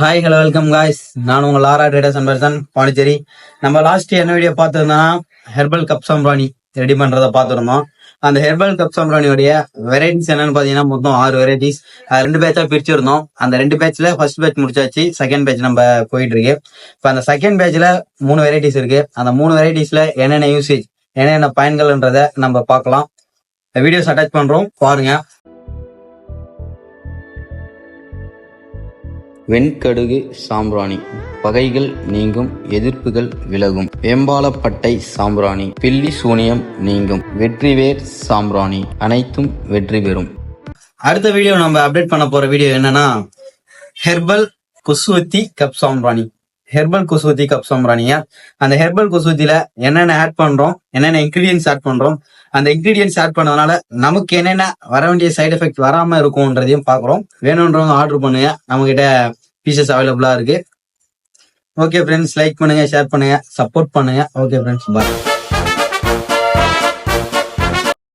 Hi hello welcome guys. நான் உங்கள் Lara traders and person Pondicherry. நம்ம லாஸ்ட் என்ன வீடியோ பார்த்துருந்தோம்னா ஹெர்பல் கப் சாம்பிராணி ரெடி பண்றதை பார்த்துருந்தோம். அந்த ஹெர்பல் கப் சாம்பிராணியோடைய வெரைட்டிஸ் என்னன்னு பாத்தீங்கன்னா மொத்தம் 6 வெரைட்டிஸ். 2 பேட்சா பிரிச்சிருந்தோம். அந்த 2 பேட்ச்ல ஃபர்ஸ்ட் பேட்ச் முடிச்சாச்சு, செகண்ட் பேட்ச் நம்ம போயிட்டு இருக்கு. இப்ப அந்த செகண்ட் பேட்ச்ல 3 வெரைட்டிஸ் இருக்கு. அந்த 3 வெரைட்டிஸ்ல என்னென்ன யூசேஜ், என்னென்ன பயன்கள்ன்றத நம்ம பார்க்கலாம். வீடியோஸ் அட்டாச் பண்றோம், பாருங்க. வெண்கடுகு சாம்பிராணி, பகைகள் நீங்கும், எதிர்ப்புகள் விலகும். வேம்பாலப்பட்டை சாம்பிராணி, பில்லி சூனியம் நீங்கும். வெற்றிவேர் சாம்பிராணி, அனைத்தும் வெற்றி பெறும். அடுத்த வீடியோ நம்ம அப்டேட் பண்ண போற வீடியோ என்னன்னா ஹெர்பல் குசுவத்தி கப் சாம்பிராணி. ஹெர்பல் குசுவத்தி கப் சாம்பிராணியா, அந்த ஹெர்பல் குசுவத்தில என்னென்ன ஆட் பண்றோம், என்னென்ன இன்கிரீடியன்ஸ் ஆட் பண்றோம், அந்த இன்கிரீடியன்ஸ் ஆட் பண்ணதுனால நமக்கு என்னென்ன வர வேண்டிய சைடு எஃபெக்ட் வராம இருக்கும்ன்றதையும் பாக்குறோம். வேணும்ன்றவங்க ஆர்டர் பண்ணுங்க, நம்ம கிட்ட பீசஸ் அவைலபிளா இருக்கு. ஓகே ஃப்ரெண்ட்ஸ், லைக் பண்ணுங்க, ஷேர் பண்ணுங்க, சப்போர்ட் பண்ணுங்க. ஓகே ஃப்ரெண்ட்ஸ், பாய்.